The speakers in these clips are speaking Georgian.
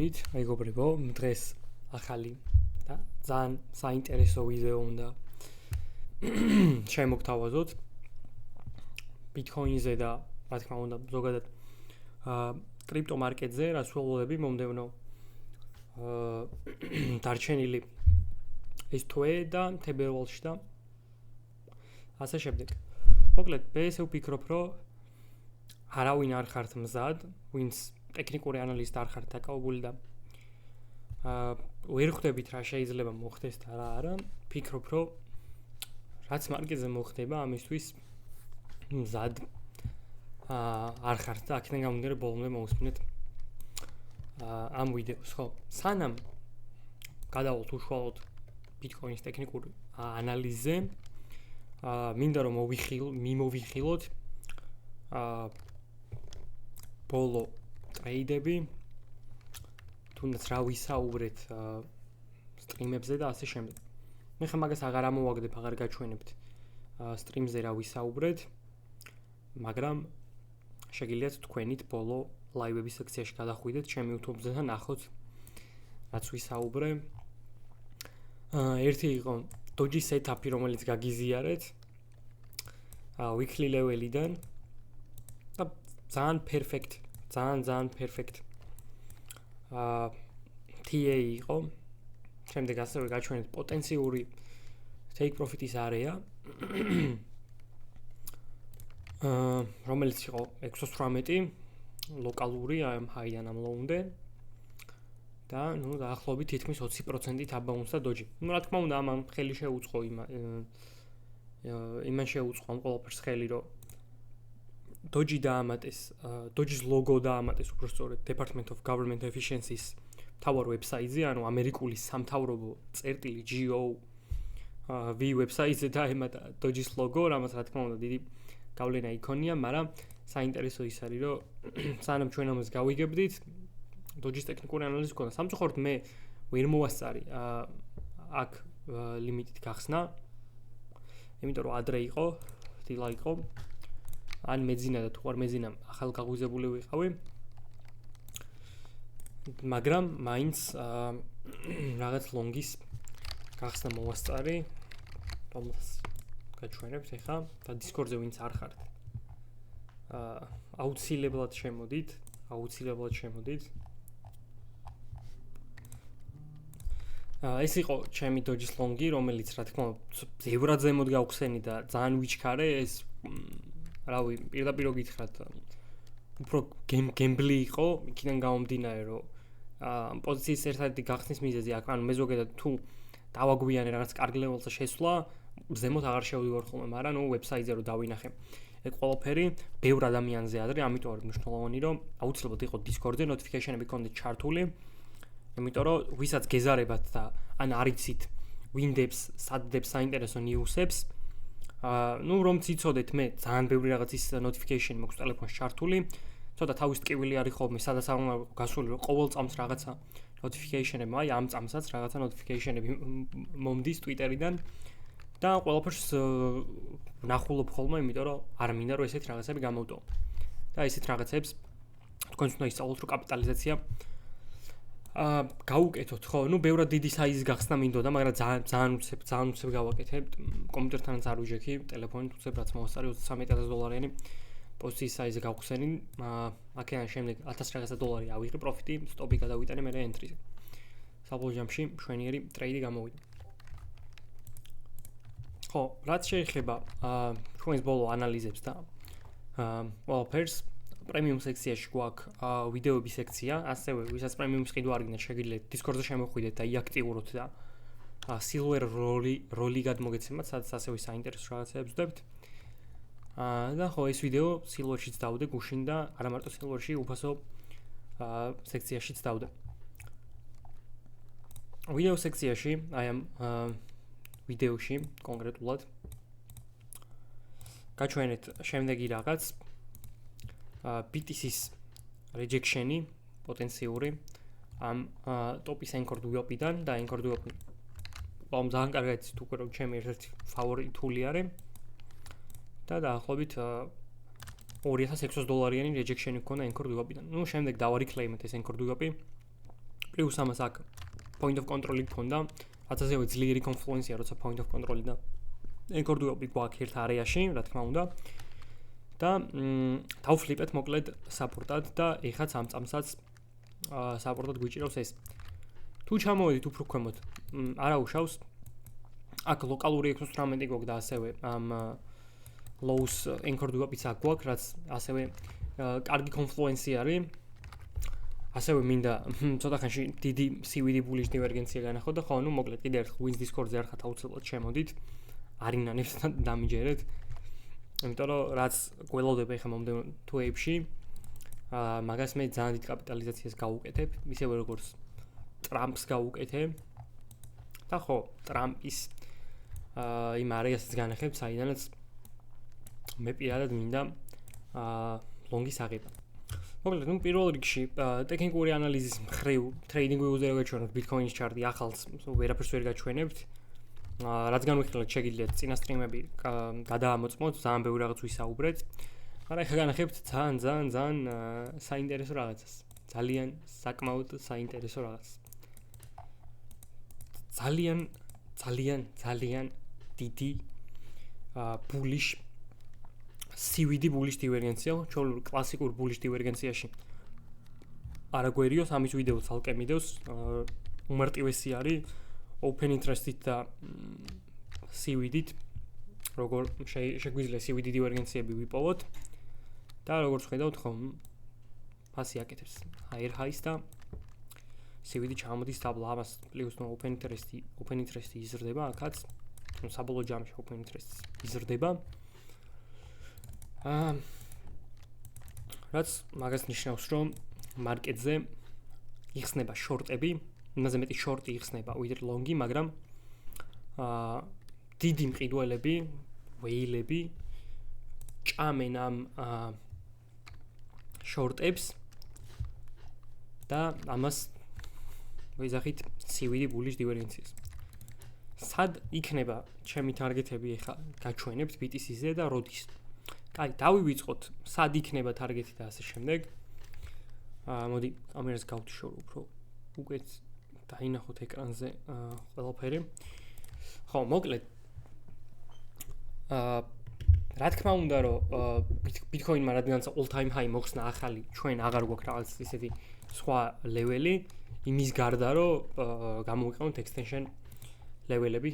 მოგესალმებით, მეგობრებო, დღეს ახალი და ძალიან საინტერესო ვიდეო უნდა შემოგთავაზოთ Bitcoin-ზე და რა თქმა უნდა ზოგადად კრიპტომარკეტზე, რაც ველოდები მომდევნო დარჩენილი ეს თვე და თებერვალში და ასე შემდეგ. მოკლედ, მე ესე ვფიქრობ, რომ არავინ არ ხართ მზად, ვინც ტექნიკური ანალისტი არ ხართ დაკავებული და ვერ ხვდებით რა შეიძლება მოხდეს და რა არა, ვფიქრობ, რომ რაც მარკეტზე მოხდება, ამისთვის მზად არ ხართ და აქედან გამომდინარე ბოლომდე მოусმინეთ ამ ვიდეოს, ხო? სანამ გადავალთ უშუალოდ Bitcoin-ის ტექნიკურ ანალიზზე, მინდა რომ მიმოვიხილოთ ბოლო ტრეიდები, თუნდაც რა ვისაუბრეთ სტრიმებზე და ასე შემდეგ. მე ხა მაგას აღარ ამოვაგდებ, აღარ გაჩვენებთ სტრიმზე რა ვისაუბრეთ, მაგრამ შეგიძლიათ თქვენით ბოლო ლაივების სექციაში გადახვიდეთ ჩემი YouTube-ზე და ნახოთ რაც ვისაუბრე. ერთი იყო Doji setup-ი, რომელიც გაგიზიარეთ weekly level-იდან და ძალიან perfect, ძალიან perfect TA იყო. შემდეგ ასევე გაჩვენეთ პოტენციური take profit-ის არეა, რომელიც იყო 618 ლოკალური ამ high-დან ამ low-მდე და ნუ დაახლოებით თითქმის 20%-ით აბაუნსდა Doji. ნუ რა თქმა უნდა, ამან ხელი შეუწყო იმან შეუწყო ამ ყველაფერს ხელი, რომ Doji დაამატეს, Doji-ს ლოგო დაამატეს უბრალოდ Department of Government Efficiency-ის თავარ ვებსაიტზე, ანუ ამერიკული სამთავრობო წერტილი GOV ვებსაიტზე დაემატა Doji-ს ლოგო, რამაც რა თქმა უნდა დიდი გავლენა იქონია, მაგრამ საინტერესო ის არის, რომ სანამ ჩვენ ამას გავიგებდით, Doji-ს ტექნიკური ანალიზი გქონდა. სამწუხაროდ მე ვერ მოვასწარი აქ ლიმიტით გახსნა, იმიტომ რომ ადრე იყო, დილა იყო. ან მეძინა და თუ არ მეძინა ახალ გაღვიზებული ვიყავი, მაგრამ მაინც რაღაც ლონგის გახსნა მოვასწარი, რომელსაც გაჩვენებთ ახლა და Discord-ზე ვინც არ ხართ. აუცილებლად შემოდით. ეს იყო ჩემი Doji-ს ლონგი, რომელიც რა თქმა უნდა ბევრად ზემოთ გავხსენი და ძალიან ვიჩქარე, ეს რავი, პირდაპირ გითხრათ, უფრო გემბლი იყო, იქიდან გამომდინარე, რომ პოზიციის ერთ-ერთი გახსნის მიზეზი აქ, ანუ მე ზოგადად თუ დავაგვიანე რაღაც კარგ ლეველზე შესვლა, ზემოთ აღარ შევდივარ ხოლმე, მაგრამ ნუ ვებსაიტზე რომ დავინახე ეგ ყველაფერი ბევრ ადამიანზე ადრე, ამიტომ არის მნიშვნელოვანი, რომ აუცილებლად იყო Discord-ზე notification-ები გქონდეთ ჩართული, იმიტომ რომ ვისაც გეზარებათ და ან არ იცით Windows სადდებს საინტერესო news-ებს, ნუ რომ ციცოდეთ, მე ძალიან ბევრი რაღაცის notification მაქვს ტელეფონში ჩართული, ცოტა თავის ტკივილი არის ხოლმე, სადაც არ უნდა გასული, რომ ყოველ წამს რაღაცა notification-ები, აი ამ წამსაც რაღაცა notification-ები მომდის Twitter-იდან და ყველაფერს ნახულობ ხოლმე, იმიტომ რომ არ მინდა რომ ესეთ რაღაცები გამოვტოვო. და ესეთ რაღაცებს თქვენს უნდა ისწავლოთ, რომ კაპიტალიზაცია გავუკეთოთ, ხო? ნუ ბევრად დიდი საიზის გახსნა მინდოდა, მაგრამ ძალიან უცებ გავაკეთებ. კომპიუტერთანაც არ ვიჯექი, ტელეფონით უცებ რაც მოვასწარი $23,000-იანი პოზიციის საიზი გავხსენი. აქედან შემდეგ $1,000 ავიღე პროფიტი, სტოპი გადავიტანე მე entry-ზე. საბოლოო ჯამში მშვენიერი ტრეიდი გამოვიდა. ხო, რაც შეეხება ჩვენს ბოლო ანალიზებს და ყველაფერს, პრემიუმ სექციაში გვაქვს ვიდეოების სექცია, ასევე ვისაც პრემიუმის ყიდვა არ გინდა, შეგიძლიათ Discord-ზე შემოხვიდეთ და იაქტიუროთ და silver როლი გადმოგეცემათ, სადაც ასევე საინტერესო რაღაცებს ვდებთ. და ხო, ეს ვიდეო silver-შიც დავდე გუშინ და არა მარტო silver-ში, უფასო სექციაშიც დავდე. ვიდეო სექციაში, აი ამ ვიდეოში კონკრეტულად გაჩვენეთ შემდეგი რაღაც BTC-ის rejection-ი პოტენციური ამ ტოპის anchor duop-დან და anchor duop-ი ძალიან კარგად იცით უკვე რომ ჩემი ერთ-ერთი ფავორიტი თული არის და დაახლოებით $2,600-იანი rejection-ი გქონდა anchor duop-დან. ნუ შემდეგ დავარიკლეიმეთ ეს anchor duop-ი პლუს ამას აქ point of control-ი გქონდა, რაც ასევე ძლიერი კონფლუენსია, როცა point of control-ი და ენკორდუიოპი გვაქვს ერთ არეაში, რა თქმა უნდა. და დავფლიპეთ მოკლედ საპორტად და ეხაც ამ წამსაც საპორტად გვიჭირავს ეს. თუ ჩამოვედით უფრო ქვემოთ, არა უშავს. აქ ლოკალური 618 გვაქვს და ასევე ამ lows ენკორდუიოპიც აქ გვაქვს, რაც ასევე კარგი კონფლუენსი არის. ასევე მინდა ცოტა ხანში დიდი CVD bullish divergence-ია განახო და ხო, მოკლედ კიდე ერთხელ wins Discord-ზე არხათ აუცილებლად შემოდით. არინანებს და დამიჯერეთ. იმიტომ რომ რაც გველოდება ახლა მომდევნო თვეებში, მაგას მე ძალიან დიდ კაპიტალიზაციას გავუკეთებ, ისევე როგორც ტრამპს გავუკეთებ. და ხო, ტრამპის იმ არეასაც განახებ, საიდანაც მე პირადად მინდა ლონგის აღება. მოკლედ, პირველ რიგში ტექნიკური ანალიზის მხრივ ტრეიდინგი უზერო გაჩვენოთ ბიტკოინის ჩარტი ახალს ვერაფერს ვერ გაჩვენებთ. რაც განვიხილეთ, შეგიძლიათ წინა სტრიმები გადაამოწმოთ, ძალიან ბევრი რაღაც ვისაუბრეთ. მაგრამ ახლა განახებთ ძალიან საინტერესო რაღაცას. ძალიან საკმაოდ საინტერესო რაღაცას. ძალიან დიდი bullish CVD bullish divergence-ია, ჩვეულებრივ კლასიკურ bullish divergence-იაში. არა გვერიოს, ამის ვიდეო ცალკე მიდევს, უმარტივესი არის open interest-ით და CVD-ით, როგორ შეგვიძლია CVD divergence-ები ვიპოვოთ და როგორც ხედავთ, ხო, ფასი აკეთებს higher highs და CVD ჩამოდის დაბლა, ამას პლუს open interest-ი იზრდება, აქაც საბოლოო ჯამში open interest-ი იზრდება. რაც მაგას ნიშნავს, რომ მარკეტზე იხსნება შორტები, იმაზე მეტი შორტი იხსნება ვიდრე ლონგი, მაგრამ დიდი მყიდველები, ვეილები ჭამენ ამ შორტებს და ამას ვეძახით CVD bullish divergence-ს. სად იქნება ჩემი ტარგეტები ახლა გაჩვენებთ BTC-ზე და როდის? კაი, დავივიწყოთ, სად იქნება ტარგეტი და ასე შემდეგ. მოდი, კამერას გავთიშორო უფრო უკეთ დაინახოთ ეკრანზე ყველაფერი. ხო, მოკლედ რა თქმა უნდა, რომ ბიტკოინმა რადგანაც all time high მოხსნა ახალი, ჩვენ აღარ გვაქვს რაღაც ისეთი სხვა ლეველი, იმის გარდა რომ გამოვიყენოთ extension ლეველები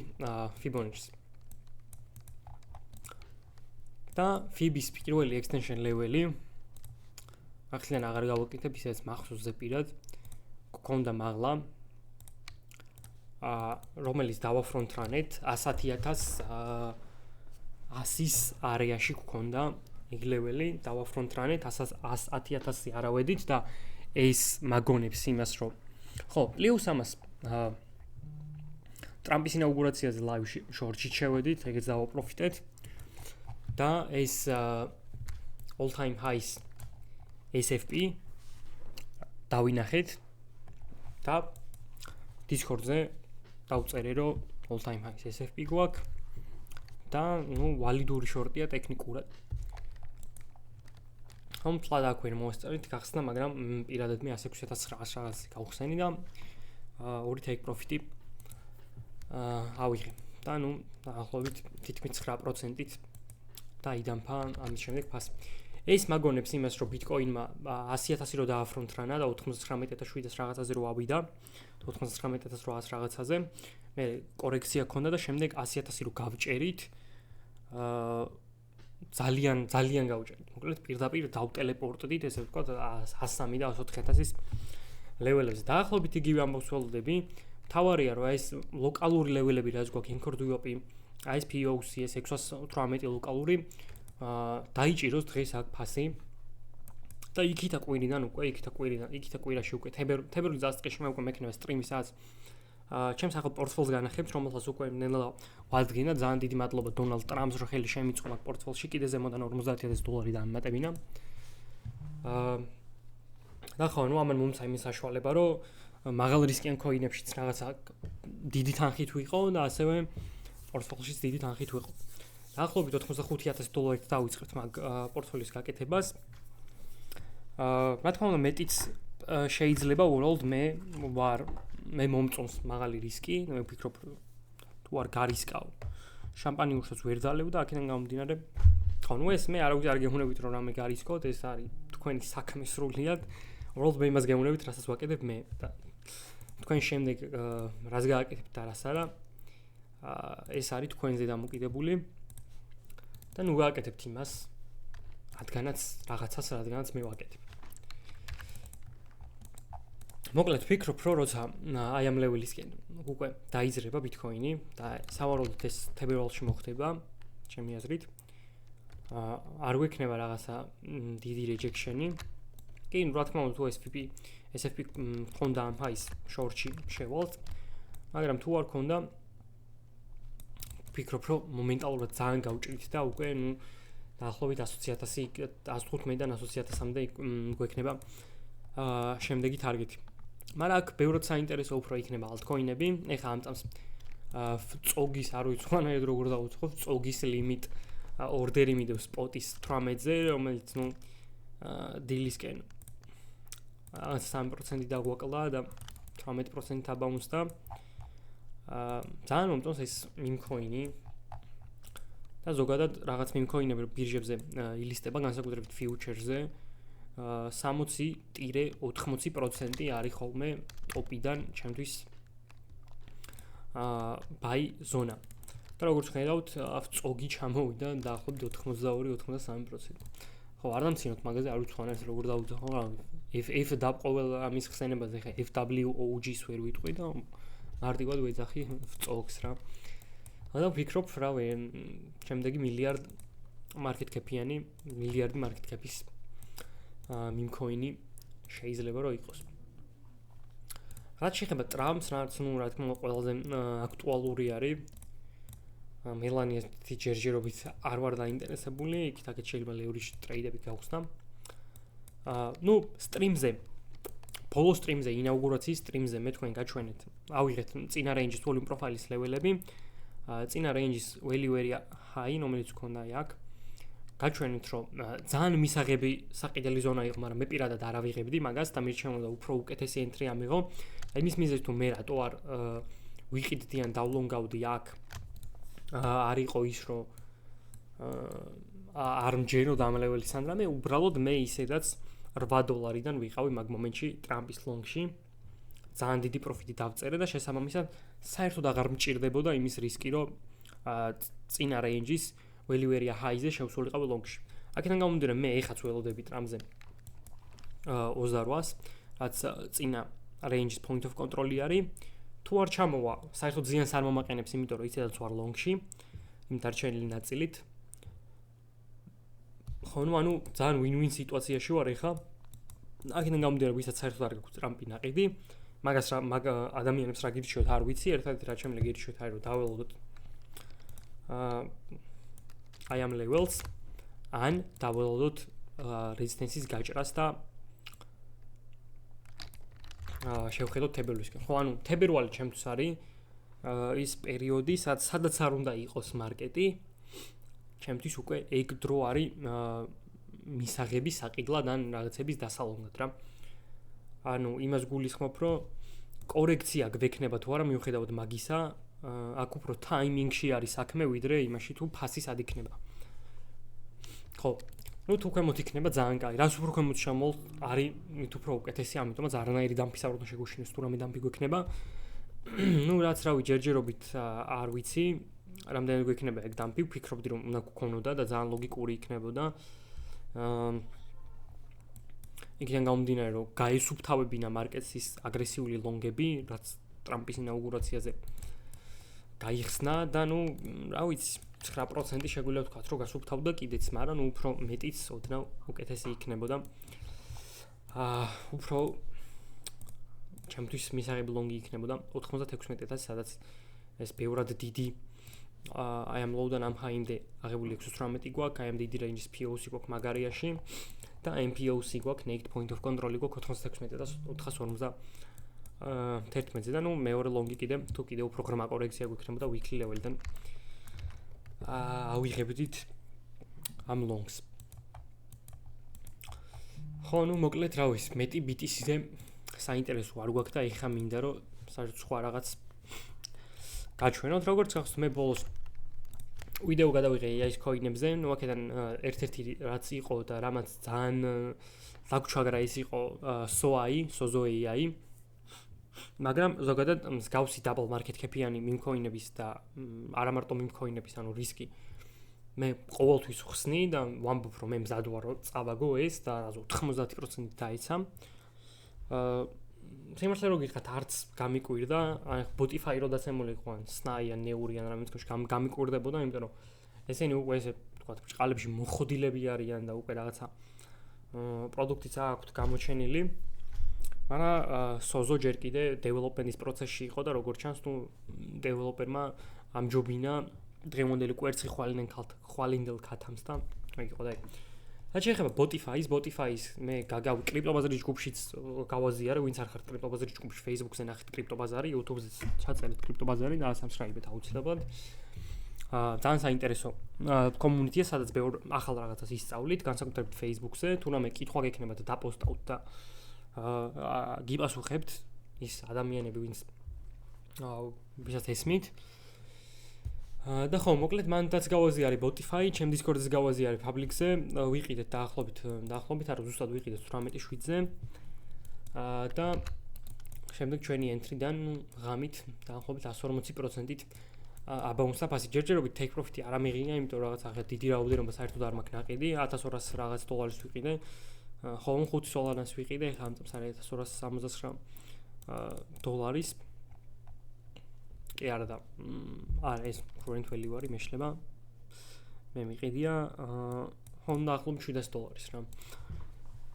Fibonacci-ს. და FIB-ის პირველი extension ლეველი ახლა აღარ გავაკეთებ, ისედაც მახსოვს ზეპირად გქონდა მაღლა რომელიც დავაფრონტრანეთ 100,000-ის არეაში გქონდა ეგ ლეველი, დავაფრონტრანეთ 100,000-ი არავედით და ეს მაგონებს იმას, რომ ხო, პლუს ამას ტრამპის ინაუგურაციაზე ლაივში შორტში შევედით, ეგეც დავაპროფიტეთ. და ეს all time highs SFP დავინახეთ და Discord-ზე დავწერე, რომ all time highs SFP გვაქვს და ვალიდური შორტია ტექნიკურად. თუმცა აქ ვერ მოვესწრით გახსნა, მაგრამ პირადად მე 106,900 რაღაც გავხსენი და ორი take profit-ი ავიღე. და დაახლოებით თითქმის 9%-ით დაიდამფა ამის შემდეგ ფასი. ეს მაგონებს იმას, რომ ბიტკოინმა 100,000 რო დააფრონტრანა და 99,700 რაღაცაზე რო ავიდა, 99,800 რაღაცაზე, მე კორექცია ქონდა და შემდეგ 100,000 რო გავჭერით, ძალიან გავჭერით. მოკლედ პირდაპირ დავტელეპორტდით, ესე ვთქვათ, 103 და 104,000-ის ლეველებზე. დაახლოებით იგივე ამბავს ველოდები. თავარია, რომ ეს ლოკალური ლეველები, რაც გვაქვს ენკორდუიოპი, ეს POC, ეს 618 ლოკალური დაიჭიროს დღეს აქ ფასი და იქითა კვირიდან კვირაში უკვე თებერვლის დასაწყისში მე უკვე მექნება სტრიმი, სადაც ჩემს ახალ პორტფოლს განახებთ, რომელსაც უკვე ნელა ვადგინა. ძალიან დიდი მადლობა დონალდ ტრამპს, რომ ხელი შემიწყო მაგ პორტფოლში, კიდე ზემოდან $50,000 დამატებინა. და ხო, ამან მომცა იმის საშუალება, რომ მაღალ რისკიან კოინებშიც რაღაცა დიდი თანხით ვიყო და ასევე პორტფოლშიც დიდი თანხით ვიყო. დაახლოებით $85,000 დავიწყებთ მაგ პორტფოლიოს გაკეთებას. რა თქმა უნდა, მეტიც შეიძლება უბრალოდ მე მომწონს მაღალი რისკი, მე ვფიქრობ თუ არ გარისკავ შამპანიურსაც ვერ ძალევ და აქედან გამომდინარე ხო ნუ ეს მე არ გეუბნებით რომ რამე გარისკოთ ეს არის თქვენი საქმე სრულიად უბრალოდ მე იმას გეუბნებით რასაც ვაკეთებ მე და თქვენ შემდეგ რას გააკეთებთ და რას არა ეს არის თქვენზე დამოკიდებული და ნუ გააკეთებთ იმას რადგანაც მე ვაკეთებ მოკლედ ვფიქრობ რომ როცა აი ამ ლეველისკენ უკვე დაიძრება ბიტკოინი და სავარაუდოდ ეს თებერვალში მოხდება ჩემი აზრით არ გვექნება რაღაცა დიდი რეჯექშენი კი რა თქმა უნდა თუ SFP მქონდა ამ ფაის შორტში შევალთ მაგრამ თუ არ ქონდა ვფიქრობ რომ მომენტალურად ძალიან გავჭრით და უკვე ნუ დაახლოებით 100,000-დან 120,000-მდე გვექნება შემდეგი ტარგეტი მაგრამ აქ ბევრად საინტერესო უფრო იქნება altcoin-ები ეხლა ამ წამს წოგის არ ვიცი ხანაერად როგორ დავუწყობ წოგის ლიმიტ ორდერი მიდევს სპოტის 18-ზე რომელიც ნუ დილისკენ 3% დაგვაკლა და 18% აბაუნსდა ძალიან მომწონს ეს meme-coin-ი და ზოგადად რაღაც meme-coin-ები ბირჟებზე ილისტება განსაკუთრებით future-ზე 60-80% არის ხოლმე ტოპიდან ჩემთვის buy ზონა. და როგორც ხედავთ, წოგი ჩამოვიდა დაახლოებით 82-83%. ხო, არ დამცინოთ მაგაზე, არ ვიცი ხანას როგორ დავუძახო, F დაბყოվել ამის ხსენებაზე, ხე FWOG-ს ვერ ვიტყვი და მარტივად ვეძახი წოგს რა. და ვფიქრობ, რა შემდეგი მილიარდი market cap-ის meme-coin-ი შეიძლება რომ იყოს. რაც შეეხება ტრამპს, რაც ნუ რა თქმა უნდა ყველაზე აქტუალური არის. მელანია ჯერჯერობით არ ვარ დაინტერესებული, იქით შეიძლება ლევრიში ტრეიდები გავხსნა. ნუ სტრიმზე, ბოლო სტრიმზე, ინაუგურაციის სტრიმზე მე თქვენ გაჩვენეთ. ავიღეთ წინა რეინჯის volume profiles level-ები. წინა რეინჯის value area high, რომელიც ქონდა აქ. გაჩვენეთ, რომ ძალიან მისაღები საყიდელი ზონა იყო, მაგრამ მე პირადად არ ავიღებდი მაგას და მირჩევნოდა უფრო უკეთესი entry ამიღო. იმის მიზეზი თუ მე რატო არ ვიყიდდი ან დავლონგავდი აქ არ იყო ის, რომ არ მჯეროდა ამ ლეველისთან, რამე უბრალოდ მე ისედაც $8-დან ვიყავი მაგ მომენტში ტრამპის ლონგში. ძალიან დიდი პროფიტი დავწერე და შესაბამისად საერთოდ აღარ მჭირდებოდა იმის რისკი, რომ წინა რეინჯის value area high-ზე შევსულიყავი ლონგში. აქედან გამომდინარე მე ეხაც ველოდები ტრამპზე 28-ს, რაც წინა range point of control-ი არის. თუ არ ჩამოვა, საერთოდ ზიანს არ მომაყენებს, იმიტომ რომ ისედაც ვარ ლონგში, იმ დარჩენილი ნაწილით. ხო, ანუ ძალიან win-win სიტუაციაში ვარ ეხლა. აქედან გამომდინარე, ვისაც საერთოდ არ გაქვს ტრამპი ნაყიდი, მაგას ადამიანებს რა გირჩევთ, არ ვიცი, ერთადერთი რაც შემიძლია გირჩევთ არის რომ დაველოდოთ I am levels ან დაველოდოთ resistance-ის გაჭრას და შევხედოთ თებერვლისკენ. ხო, ანუ თებერვალი ჩემთვის არის ის პერიოდი, სადაც არ უნდა იყოს მარკეტი. ჩემთვის უკვე ეგ დრო არის მისაღების საყიდლად ან რაღაცების დასალონგად რა. ანუ იმას გულისხმობ, რომ კორექცია გვექნება თუ არა მიუხედავად მაგისა, აქ უფრო ტაიმინგში არის საქმე, ვიდრე იმაში თუ ფასი სად იქნება. ხო, ну თუ ქვემოთ იქნება ძალიან კაი. რას უფრო ქვემოთ შემოვალ არის მით უფრო უკეთესი, ამიტომაც არანაირი დამფის არ უნდა შეგუშინოს თუ რამე დამფი გვექნება. ну რაც რავი, ჯერჯერობით არ ვიცი, რამდენი გვექნება ეგ დამფი, ვფიქრობდი რომ უნდა გქონოდა და ძალიან ლოგიკური იქნებოდა. იქიდან გამომდინარე რომ გაესუფთავებინა მარკეტს ის აგრესიული ლონგები, რაც ტრამპის ინაუგურაციაზე გაიხსნა და ну რა ვიცი 9% შეგვიძლია ვთქვათ რომ გასუფთავდა კიდეც, მაგრამ ну უფრო მეტიც ოდნავ უკეთესი იქნებოდა. უფრო ჩემთვის მისაღები ლონგი იქნებოდა 96,000, სადაც ეს ბევრად დიდი I am low-დან ამ high-მდე აღებული 618 გვაქვს, I am დიდი range-ის POC გვაქვს მაგარიაში და MPOC გვაქვს, naked point of control-ი გვაქვს 96,411-ზე და ну მეორე ლონგი კიდე თუ კიდე უფრო ღრმა კორექცია გვექნებოდა weekly level-დან ავიღებდით ამ ლონგს. ხო, ну, მოკლედ რა ვიცი, მეტი BTC-ზე საინტერესო არ გვაქვს და ეხა მინდა რომ საერთოდ სხვა რაღაც გაჩვენოთ, როგორც გახსოვთ, მე ბოლოს ვიდეო გადავიღე AI-ის coin-ებზე, ну, აქედან ერთ-ერთი რაც იყო და რამაც ძალიან დაგჩვაგრა ის იყო Sozo AI, მაგრამ ზოგადად მსგავსი double market cap-იანი meme-coin-ების და არა მარტო meme-coin-ების, ანუ რისკი მე ყოველთვის ხსნი და ვამბობ რომ მე მზად ვარ რომ წავაგო ეს და რაზო 90% დაიცა. სიმართლე რომ გითხრათ არც გამიკვირდა, აი Botify რო დაცემული იყო ან Snai ან Neuri ან რამე თქოში გამიკვირდებოდა, იმიტომ რომ ესენი უკვე ესე თქვათ ბჭყალებში მოხდილები არიან და უკვე რაღაცა პროდუქტიც აქვთ გამოჩენილი. მაგრამ Sozo ჯერ კიდე დეველოპმენტის პროცესში იყო და როგორც ჩანს, ნუ დეველოპერმა ამჯობინა დღევანდელი კვერცხი ხვალინდელ ქათამს და აი იყო და აი. რაც შეეხება Botify-ის მე გაგავი კრიპტობაზარის ჯგუფშიც გავაზიარე, ვინც არ ხართ კრიპტობაზარის ჯგუფში Facebook-ზე ნახეთ კრიპტობაზარი, YouTube-ზე ჩაწერეთ კრიპტობაზარი და subscribe-ეთ აუცილებლად. ძალიან საინტერესო community-ია, სადაც ბევრ ახალ რაღაცას ისწავლით, განსაკუთრებით Facebook-ზე, თუნდაც კითხვა გექნება და დაპოსტავთ და გიპასუხებთ ის ადამიანები, ვინცაც ესმით. და ხო, მოკლედ მანდაც გავაზიარე Botify, ჩემ Discord-ზე გავაზიარე Public-ზე, ვიყიდეთ დაახლოებით არა ზუსტად ვიყიდეთ 18-7-ზე. და შემდეგ ჩვენი entry-დან ღამით დაახლოებით 140%-ით აბაუნსა ფასი. ჯერჯერობით take profit-ი არ ამიღია, იმიტომ რომ რაღაც ახლა დიდი რაოდენობა საერთოდ არ მაქვს ნაყიდი, 1200 რაღაც დოლარის ვიყიდე. ხოლმე 5 სოლანას ვიყიდე, ამ წამს არის 1269 დოლარის. კი არა და არა ეს current value არის მეშლება. მე მიყიდია ხომ დაახლოებით 700 დოლარის რა.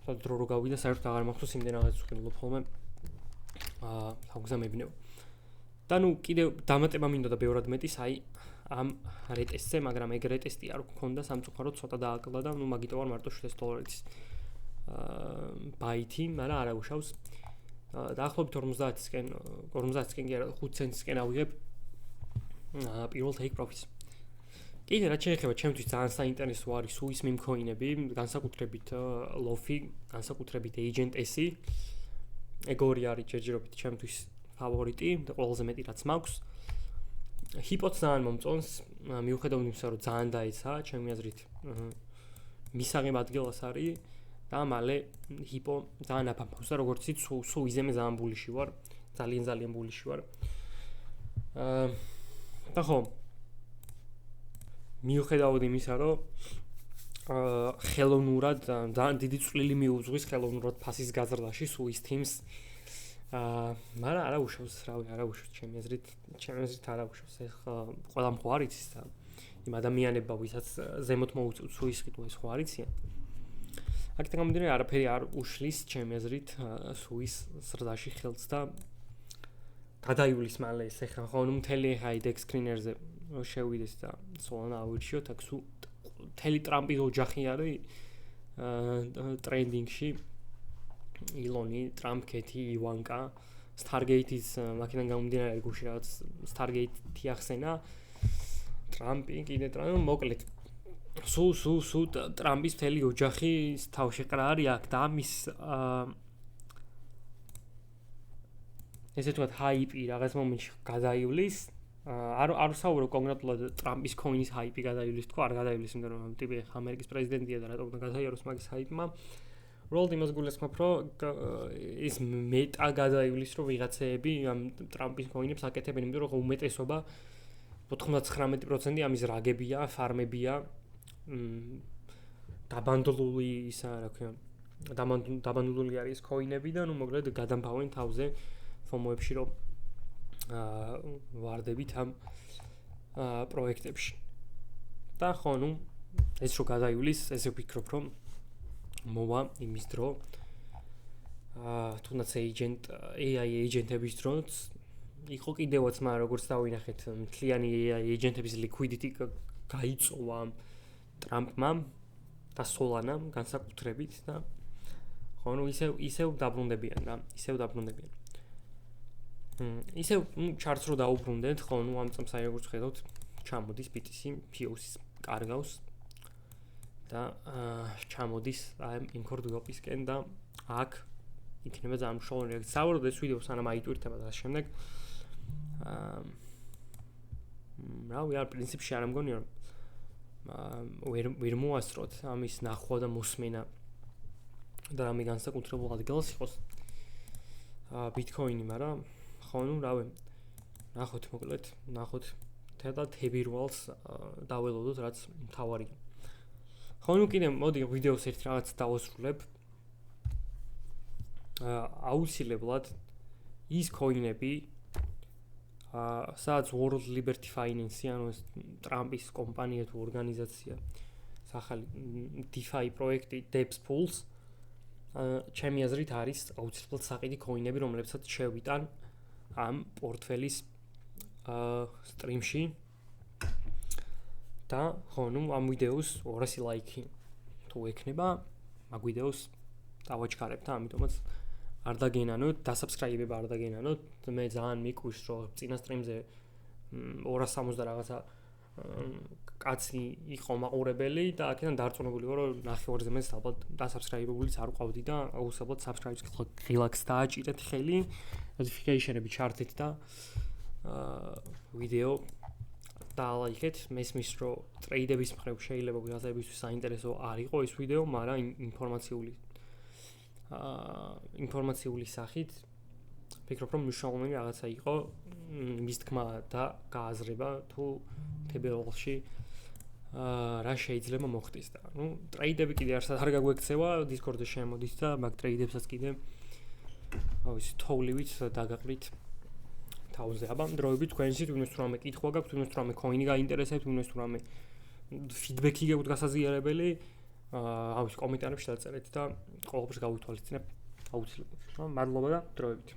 საერთოდ დრო რო გავიდა, საერთოდ აღარ მახსოვს იმდენ რაღაც ვხილობ ხოლმე. საგზამებინო. და ნუ კიდევ დამატება მინდოდა და ბევრად მეტის აი ამ რეტესტზე, მაგრამ ეგ რეტესტი არ გქონდა სამწუხაროდ ცოტა დააკლდა და ნუ მაგიტო ვარ მარტო 700 დოლარით ბაითი, მაგრამ არა უშავს. დაახლოებით 50-ისკენ კი არა 5 ცენტისკენ ავიღებ პირველ take profit-ს. კიდე რაც შეეხება ჩემთვის ძალიან საინტერესო არის სუის meme-coin-ები, განსაკუთრებით Lofi, განსაკუთრებით Agent S-ი. ეგ ორი არის ჯერჯერობით ჩემთვის ფავორიტი და ყველაზე მეტი რაც მაქვს. Hippo-ც ძალიან მომწონს, მიუხედავად იმისა, რომ ძალიან დაეცა, ჩემი აზრით მისაღებ ადგილას არის. და მალე Hippo ძალიან აფამფავს და როგორც იცით, სულ იზემე ძალიან ბულიში ვარ, ძალიან ბულიში ვარ. და ხო მიუხედავად იმისა, რომ ხელოვნურად ძალიან დიდი წვლილი მიუძღვის ხელოვნურად ფასის გაზრდაში სუის teams. მაგრამ არა უშავს, რავი, არა უშავს ჩემი აზრით არა უშავს. ეხლა ყველა მხარ იცის და იმ ადამიანებმა, ვისაც ზემოთ მოუწევთ სუის ყიდვა, ეს ხო არ იციან. აქეთ გამომდინარე არაფერი არ უშლის ჩემი აზრით სუის ზრდაში ხელს და გადაივლის მალე ეს ეხლა ხო ნუ მთელი ეხა IDEX screener-ზე შევიდეს და სოლანა ავირჩიოთ, აქ სულ მთელი ტრამპის ოჯახი არის ტრენდინგში. ილონი, ტრამპ, კეთი, ივანკა, Stargate-ის მაქედან გამომდინარე გუში რაღაც Stargate-ი ახსენა. ტრამპი კიდე ტრამპი მოკლედ სულ ტრამპის მთელი ოჯახი თავში ყრა არის აქ და ამის ესე ვთქვათ ჰაიპი რაღაც მომენტში გადაივლის. არ ვსაუბრობ კონკრეტულად ტრამპის coin-ის ჰაიპი გადაივლის, თქო არ გადაივლის, იმიტომ რომ ტიპი ამერიკის პრეზიდენტია და რატომ გადაიაროს მაგის ჰაიპმა. როლდ იმას გულისხმობ, რომ ის მეტა გადაივლის, რომ ვიღაცეები ამ ტრამპის coin-ებს აკეთებენ, იმიტომ რომ უმეტესობა 99% ამის რაგებია, ფარმებია. დაბანდლული ისა რა ქვია დაბანდლული არის coin-ები და ნუ მოკლედ გადამფავენ თავზე FOMO-ებში რომ ვარდებით ამ პროექტებში. და ხო ნუ ეს რო გადაივლის, ესე ვფიქრობ რომ მოვა იმის დრო თუნდაც AI agent-ების დროც იყო კიდევაც, მაგრამ როგორც დავინახეთ, მთლიანი AI agent-ების liquidity გაიწოვა ტრამპმა და სოლანამ განსაკუთრებით და ხო ნუ ისევ დაბრუნდებიან და ისევ ჩარტს რო დაუბრუნდეთ, ხო ნუ ამ წამს აი როგორც ხედავთ, ჩამოდის BTC POS-ის კარგავს და ჩამოდის აი იმ ქორდუოპისკენ და აქ იქნება ძალიან მნიშვნელოვანი რეაქცია. საბოლოოდ ეს ვიდეო სანამ აიტვირთება და შემდეგ რავი არ პრინციპში არ მგონია რომ ვერ მოასწროთ ამის ნახვა და მოსმენა და რამე განსაკუთრებულ ადგილას იყოს ბიტკოინი, მაგრამ ხო ნუ რავი ნახოთ მოკლედ ნახოთ და თებირვალს დაველოდოთ რაც მთავარი. ხო ნუ კიდე მოდი ვიდეოს ერთ რაღაც დავასრულებ. აუცილებლად ის კოინები სადაც World Liberty Finance ანუ ეს ტრამპის კომპანია თუ ორგანიზაცია სახელი DeFi პროექტი Debs Pools ჩემი აზრით არის აუცილებლად საყიდი კოინები, რომლებსაც შევიტან ამ პორტფელის სტრიმში და ხო ნუ ამ ვიდეოს 200 ლაიქი თუ ექნება მაგ ვიდეოს დავაჩქარებ და ამიტომაც არ დაგენანოთ, დასაბსკრაიბება არ დაგენანოთ. მე ძალიან მიკვირს რომ წინა სტრიმზე 260 და რაღაცა კაცი იყო მაყურებელი და აქედან დარწმუნებული ვარ რომ ნახევარზე მეც ალბათ დასაბსკრაიბებულიც არ ყავდი და აუცილებლად subscribe-ს ღილაკს დააჭირეთ ხელი, notification-ები ჩართეთ და ვიდეო დაალაიქეთ. მესმის რომ ტრეიდების მხრივ შეიძლება ვიღაცებისთვის საინტერესო არ იყო ეს ვიდეო, მაგრამ ინფორმაციული სახით ფიქრობ რომ მნიშვნელოვანი რაღაცა იყო მის თქმა და გააზრება თუ თებერვალში რა შეიძლება მოხდეს და ნუ ტრეიდები კიდე არ გაგვექცევა Discord-ზე შემოდით და მაგ ტრეიდებსაც კიდე ავისი თოვლივით დაგაყრით თავზე. აბა დროებით თქვენში თუნდაც რამე კითხვა გაქვთ, თუნდაც რამე კოინი გაინტერესებთ, თუნდაც რამე ფიდბექი გაქვთ გასაზიარებელი აუცილებლად კომენტარებში დაწერეთ და ყოველთვის გავვითვალისწინებ აუცილებლად. მადლობა და დროებით.